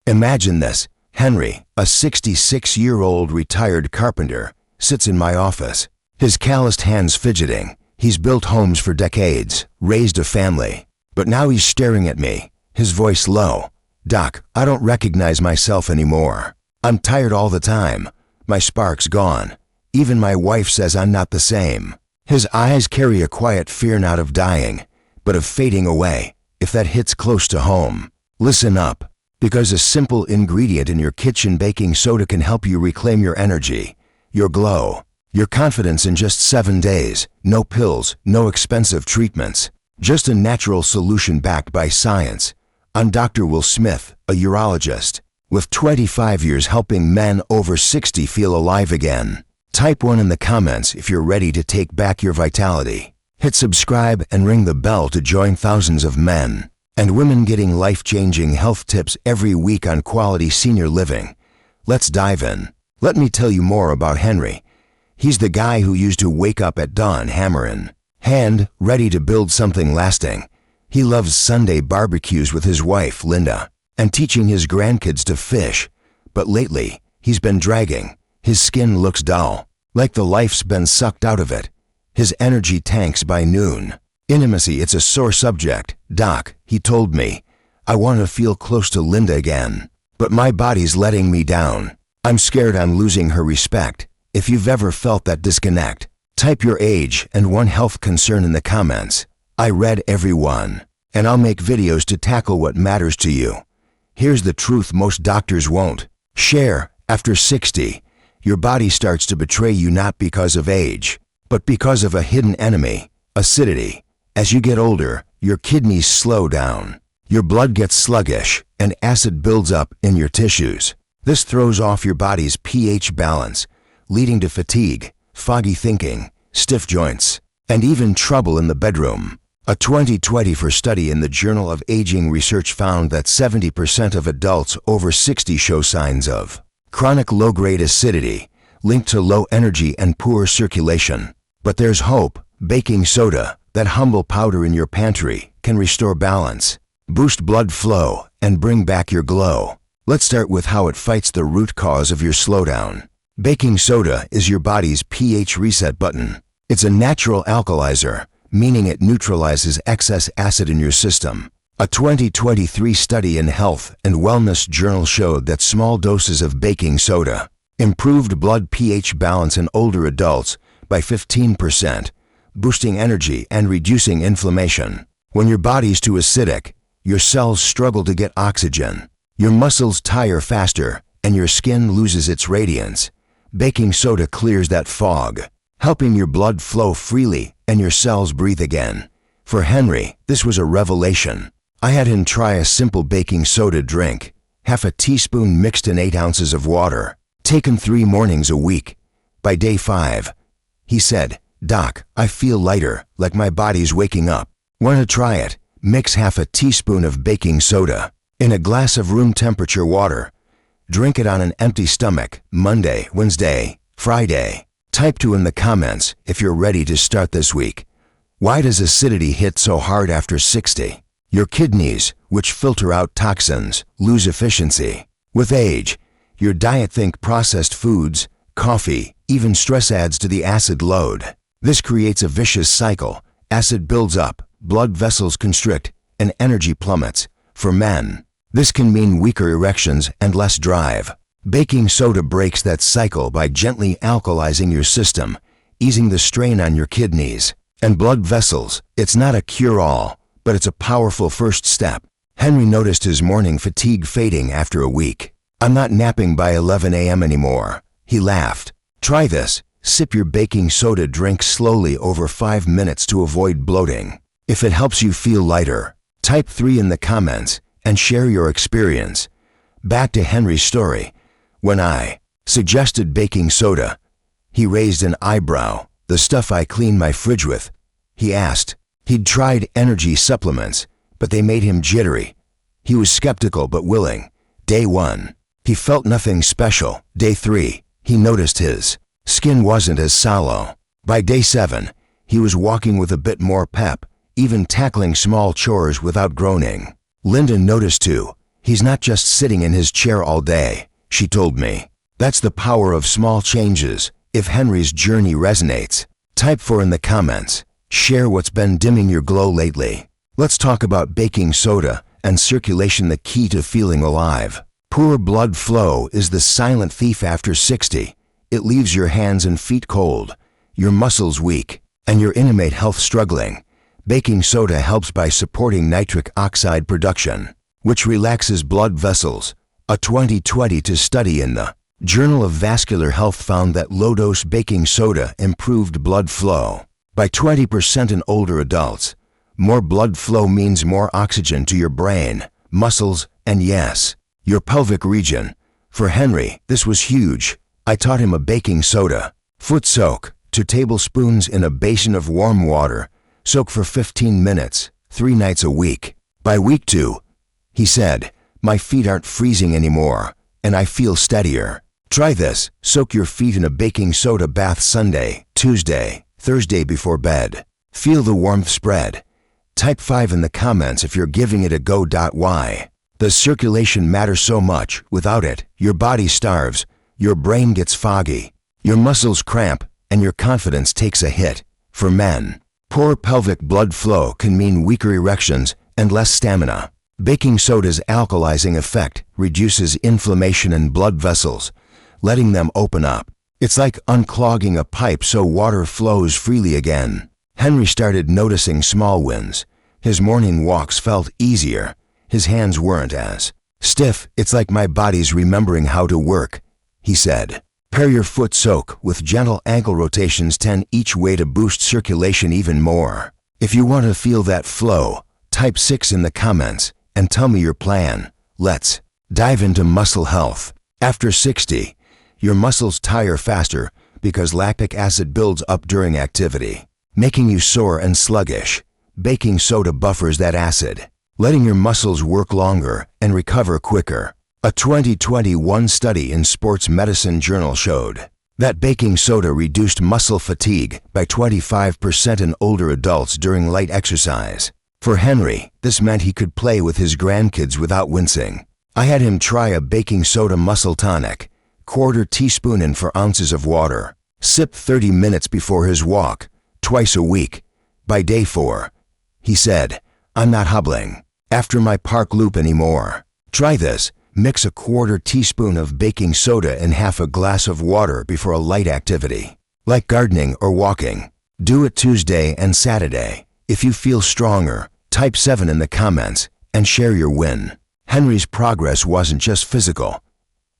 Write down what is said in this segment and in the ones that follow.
Imagine this. Henry, a 66-year-old retired carpenter, sits in my office. His calloused hands fidgeting. He's built homes for decades, raised a family. But now he's staring at me, his voice low. "Doc, I don't recognize myself anymore. I'm tired all the time. My spark's gone. Even my wife says I'm not the same." His eyes carry a quiet fear not of dying, but of fading away, if that hits close to home. Listen up, because a simple ingredient in your kitchen, baking soda, can help you reclaim your energy, your glow, your confidence in just 7 days. No pills, no expensive treatments. Just a natural solution backed by science. I'm Dr. Will Smith, a urologist, with 25 years helping men over 60 feel alive again. Type 1 in the comments if you're ready to take back your vitality. Hit subscribe and ring the bell to join thousands of men and women getting life-changing health tips every week on quality senior living. Let's dive in. Let me tell you more about Henry. He's the guy who used to wake up at dawn hammer in hand, ready to build something lasting. He loves Sunday barbecues with his wife, Linda, and teaching his grandkids to fish. But lately, he's been dragging. His skin looks dull, like the life's been sucked out of it. His energy tanks by noon. Intimacy, it's a sore subject. "Doc," he told me, "I want to feel close to Linda again, but my body's letting me down. I'm scared I'm losing her respect." If you've ever felt that disconnect, type your age and one health concern in the comments. I read every one, and I'll make videos to tackle what matters to you. Here's the truth most doctors won't share. After 60, your body starts to betray you, not because of age, but because of a hidden enemy, acidity. As you get older, your kidneys slow down, your blood gets sluggish, and acid builds up in your tissues. This throws off your body's pH balance, leading to fatigue, foggy thinking, stiff joints, and even trouble in the bedroom. A 2024 study in the Journal of Aging Research found that 70% of adults over 60 show signs of chronic low-grade acidity, linked to low energy and poor circulation. But there's hope. Baking soda, that humble powder in your pantry, can restore balance, boost blood flow, and bring back your glow. Let's start with how it fights the root cause of your slowdown. Baking soda is your body's pH reset button. It's a natural alkalizer, meaning it neutralizes excess acid in your system. A 2023 study in Health and Wellness Journal showed that small doses of baking soda improved blood pH balance in older adults by 15%, boosting energy and reducing inflammation. When your body's too acidic, your cells struggle to get oxygen, your muscles tire faster, and your skin loses its radiance. Baking soda clears that fog, helping your blood flow freely and your cells breathe again. For Henry, this was a revelation. I had him try a simple baking soda drink, half a teaspoon mixed in 8 ounces of water, taken 3 mornings a week. By day 5, he said, "Doc, I feel lighter, like my body's waking up." Want to try it? Mix half a teaspoon of baking soda in a glass of room temperature water. Drink it on an empty stomach, Monday, Wednesday, Friday. Type 2 in the comments if you're ready to start this week. Why does acidity hit so hard after 60? Your kidneys, which filter out toxins, lose efficiency. With age, your diet, think processed foods, coffee, even stress, adds to the acid load. This creates a vicious cycle. Acid builds up, blood vessels constrict, and energy plummets. For men, this can mean weaker erections and less drive. Baking soda breaks that cycle by gently alkalizing your system, easing the strain on your kidneys and blood vessels. It's not a cure-all, but it's a powerful first step. Henry noticed his morning fatigue fading after a week. "I'm not napping by 11 a.m. anymore," he laughed. Try this. Sip your baking soda drink slowly over 5 minutes to avoid bloating. If it helps you feel lighter, type 3 in the comments and share your experience. Back to Henry's story. When I suggested baking soda, he raised an eyebrow. "The stuff I clean my fridge with," he asked. He'd tried energy supplements, but they made him jittery. He was skeptical but willing. Day 1, he felt nothing special. Day 3, he noticed his skin wasn't as sallow. By day 7, he was walking with a bit more pep, even tackling small chores without groaning. Linda noticed too. He's not just sitting in his chair all day, she told me. That's the power of small changes. If Henry's journey resonates, type 4 in the comments. Share what's been dimming your glow lately. Let's talk about baking soda and circulation, the key to feeling alive. Poor blood flow is the silent thief after 60. It leaves your hands and feet cold, your muscles weak, and your intimate health struggling. Baking soda helps by supporting nitric oxide production, which relaxes blood vessels. A 2020 study in the Journal of Vascular Health found that low-dose baking soda improved blood flow by 20% in older adults. More blood flow means more oxygen to your brain, muscles, and yes, your pelvic region. For Henry, this was huge. I taught him a baking soda. Foot soak, 2 tablespoons in a basin of warm water. Soak for 15 minutes, 3 nights a week. By week 2, he said, my feet aren't freezing anymore, and I feel steadier. Try this. Soak your feet in a baking soda bath Sunday, Tuesday, Thursday before bed. Feel the warmth spread. Type 5 in the comments if you're giving it a go. Why? Does circulation matter so much? Without it, your body starves, your brain gets foggy, your muscles cramp, and your confidence takes a hit. For men, poor pelvic blood flow can mean weaker erections and less stamina. Baking soda's alkalizing effect reduces inflammation in blood vessels, letting them open up. It's like unclogging a pipe so water flows freely again. Henry started noticing small wins. His morning walks felt easier. His hands weren't as stiff. It's like my body's remembering how to work, he said. Pair your foot soak with gentle ankle rotations 10 each way to boost circulation even more. If you want to feel that flow, type 6 in the comments and tell me your plan. Let's dive into muscle health. After 60, your muscles tire faster because lactic acid builds up during activity, making you sore and sluggish. Baking soda buffers that acid, letting your muscles work longer and recover quicker. A 2021 study in Sports Medicine Journal showed that baking soda reduced muscle fatigue by 25% in older adults during light exercise. For Henry, this meant he could play with his grandkids without wincing. I had him try a baking soda muscle tonic, 1/4 teaspoon in 4 ounces of water. Sip 30 minutes before his walk, twice a week. By day 4, he said, I'm not hobbling after my park loop anymore. Try this. Mix a 1/4 teaspoon of baking soda in half a glass of water before a light activity, like gardening or walking. Do it Tuesday and Saturday. If you feel stronger, type 7 in the comments and share your win. Henry's progress wasn't just physical.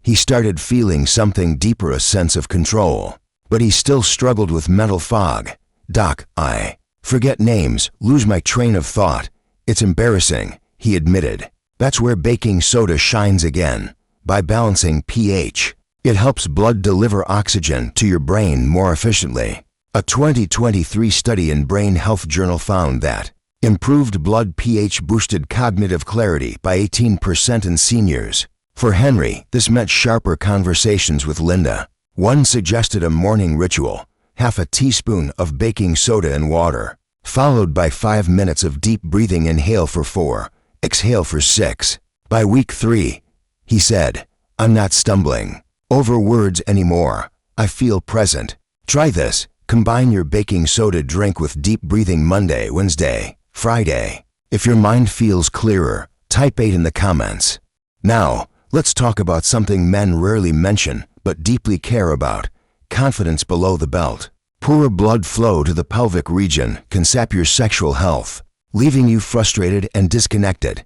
He started feeling something deeper, a sense of control. But he still struggled with mental fog. Doc, I forget names, lose my train of thought. It's embarrassing, he admitted. That's where baking soda shines again. By balancing pH, it helps blood deliver oxygen to your brain more efficiently. A 2023 study in Brain Health Journal found that improved blood pH boosted cognitive clarity by 18% in seniors. For Henry, this meant sharper conversations with Linda. One suggested a morning ritual, half a teaspoon of baking soda and water, followed by 5 minutes of deep breathing. Inhale for 4, exhale for 6. By week 3, he said, I'm not stumbling over words anymore. I feel present. Try this. Combine your baking soda drink with deep breathing Monday, Wednesday, Friday. If your mind feels clearer, type 8 in the comments. Now, let's talk about something men rarely mention but deeply care about: confidence below the belt. Poor blood flow to the pelvic region can sap your sexual health, leaving you frustrated and disconnected.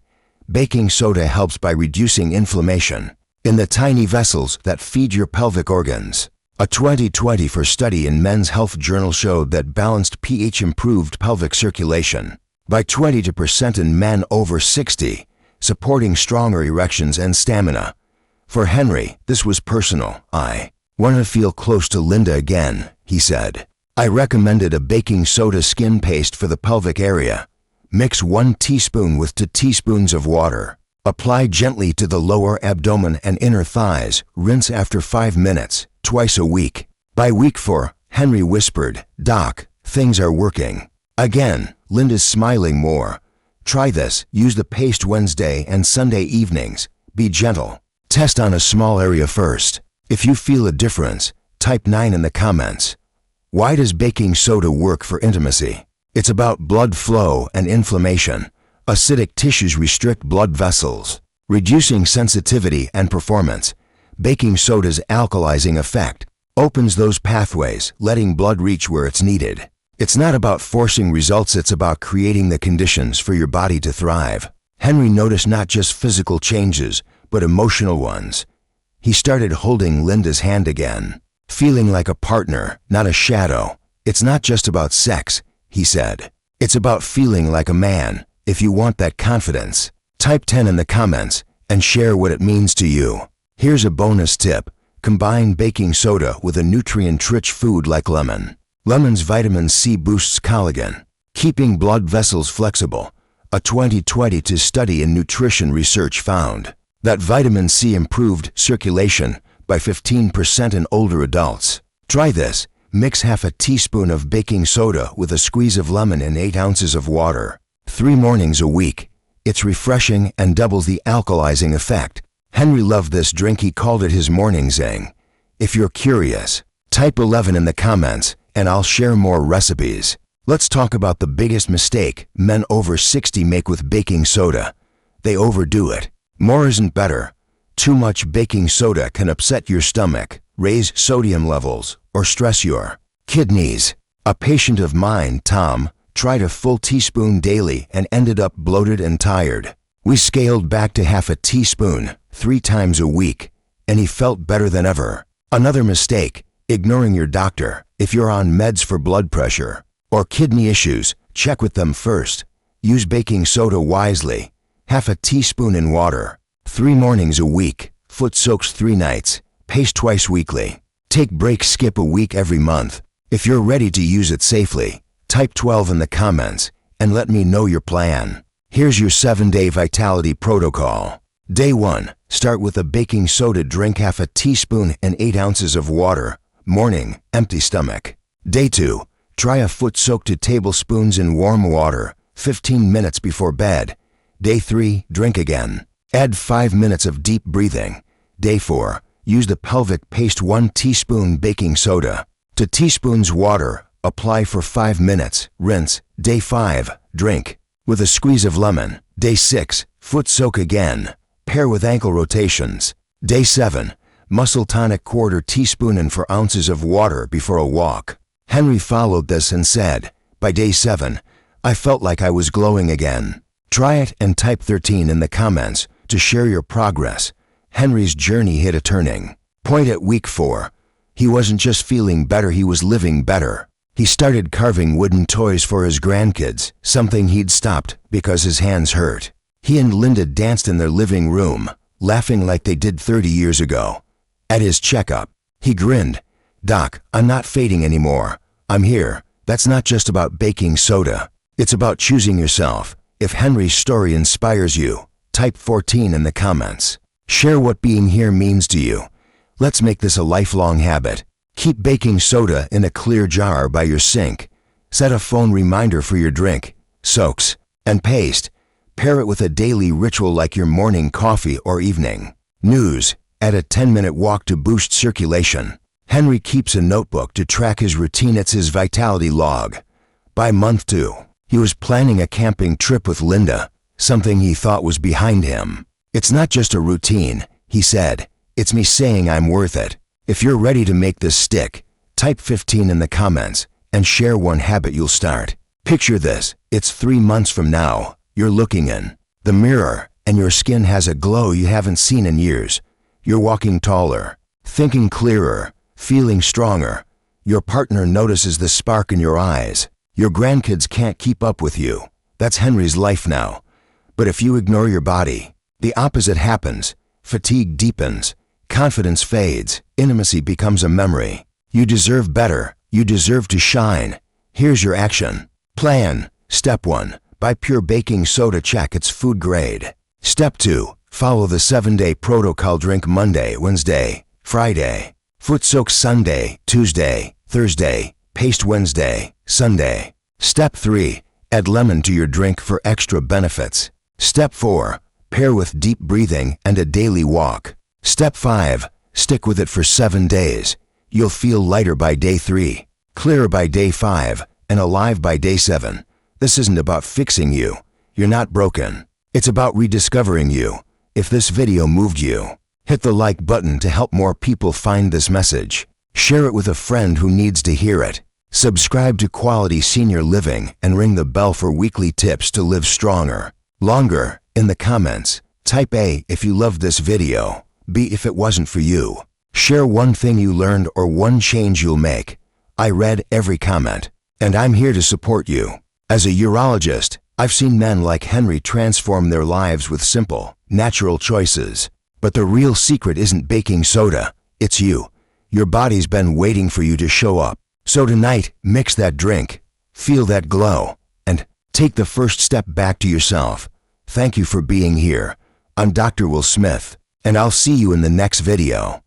Baking soda helps by reducing inflammation in the tiny vessels that feed your pelvic organs. A 2024 study in Men's Health Journal showed that balanced pH improved pelvic circulation by 22% in men over 60, supporting stronger erections and stamina. For Henry, this was personal. I want to feel close to Linda again, he said. I recommended a baking soda skin paste for the pelvic area. Mix 1 teaspoon with 2 teaspoons of water. Apply gently to the lower abdomen and inner thighs. Rinse after 5 minutes, twice a week. By week 4, Henry whispered, Doc, things are working. Again, Linda's smiling more. Try this. Use the paste Wednesday and Sunday evenings. Be gentle. Test on a small area first. If you feel a difference, type 9 in the comments. Why does baking soda work for intimacy? It's about blood flow and inflammation. Acidic tissues restrict blood vessels, reducing sensitivity and performance. Baking soda's alkalizing effect opens those pathways, letting blood reach where it's needed. It's not about forcing results, it's about creating the conditions for your body to thrive. Henry noticed not just physical changes, but emotional ones. He started holding Linda's hand again, feeling like a partner, not a shadow. It's not just about sex, he said. It's about feeling like a man. If you want that confidence, type 10 in the comments and share what it means to you. Here's a bonus tip. Combine baking soda with a nutrient-rich food like lemon. Lemon's vitamin C boosts collagen, keeping blood vessels flexible. A 2022 study in nutrition research found that vitamin C improved circulation by 15% in older adults. Try this. Mix half a teaspoon of baking soda with a squeeze of lemon and 8 ounces of water. 3 mornings a week. It's refreshing and doubles the alkalizing effect. Henry loved this drink. He called it his morning zing. If you're curious, type 11 in the comments and I'll share more recipes. Let's talk about the biggest mistake men over 60 make with baking soda. They overdo it. More isn't better. Too much baking soda can upset your stomach, raise sodium levels, or stress your kidneys. A patient of mine, Tom, tried a full teaspoon daily and ended up bloated and tired. We scaled back to half a teaspoon 3 times a week, and he felt better than ever. Another mistake, ignoring your doctor. If you're on meds for blood pressure or kidney issues, check with them first. Use baking soda wisely. Half a teaspoon in water. 3 mornings a week. Foot soaks 3 nights. Paste twice weekly. Take breaks, skip a week every month. If you're ready to use it safely, type 12 in the comments and let me know your plan. Here's your 7-day vitality protocol. Day 1. Start with a baking soda. Drink half a teaspoon and 8 ounces of water. Morning, empty stomach. Day 2. Try a foot soak to tablespoons in warm water, 15 minutes before bed. Day 3. Drink again. Add 5 minutes of deep breathing. Day 4. Use the pelvic paste. 1 teaspoon baking soda. 2 teaspoons water. Apply for 5 minutes. Rinse. Day 5. Drink with a squeeze of lemon. Day 6. Foot soak again. Pair with ankle rotations. Day 7. Muscle tonic. 1/4 teaspoon and 4 ounces of water before a walk. Henry followed this and said, by day 7, I felt like I was glowing again. Try it and type 13 in the comments to share your progress. Henry's journey hit a turning point at week 4. He wasn't just feeling better, he was living better. He started carving wooden toys for his grandkids, something he'd stopped because his hands hurt. He and Linda danced in their living room, laughing like they did 30 years ago. At his checkup, he grinned. Doc, I'm not fading anymore. I'm here. That's not just about baking soda. It's about choosing yourself. If Henry's story inspires you, type 14 in the comments. Share what being here means to you. Let's make this a lifelong habit. Keep baking soda in a clear jar by your sink. Set a phone reminder for your drink, soaks, and paste. Pair it with a daily ritual like your morning coffee or evening news. Add a 10-minute walk to boost circulation. Henry keeps a notebook to track his routine. It's his vitality log. By month 2, he was planning a camping trip with Linda, something he thought was behind him. It's not just a routine, he said. It's me saying I'm worth it. If you're ready to make this stick, type 15 in the comments and share one habit you'll start. Picture this. It's 3 months from now. You're looking in the mirror and your skin has a glow you haven't seen in years. You're walking taller, thinking clearer, feeling stronger. Your partner notices the spark in your eyes. Your grandkids can't keep up with you. That's Henry's life now. But if you ignore your body, the opposite happens. Fatigue deepens, confidence fades, intimacy becomes a memory. You deserve better. You deserve to shine. Here's your action plan. Step 1. Buy pure baking soda. Check it's food grade. Step 2. Follow the 7-day protocol. Drink Monday, Wednesday, Friday. Foot soak Sunday, Tuesday, Thursday. Paste Wednesday, Sunday. Step 3. Add lemon to your drink for extra benefits. Step 4. Pair with deep breathing and a daily walk. Step 5. Stick with it for 7 days. You'll feel lighter by day 3, clearer by day 5, and alive by day 7. This isn't about fixing you. You're not broken. It's about rediscovering you. If this video moved you, hit the like button to help more people find this message. Share it with a friend who needs to hear it. Subscribe to Quality Senior Living and ring the bell for weekly tips to live stronger, longer. In the comments, type A if you loved this video, B if it wasn't for you. Share one thing you learned or one change you'll make. I read every comment, and I'm here to support you. As a urologist, I've seen men like Henry transform their lives with simple, natural choices. But the real secret isn't baking soda, it's you. Your body's been waiting for you to show up. So tonight, mix that drink, feel that glow, and take the first step back to yourself. Thank you for being here. I'm Dr. Will Smith, and I'll see you in the next video.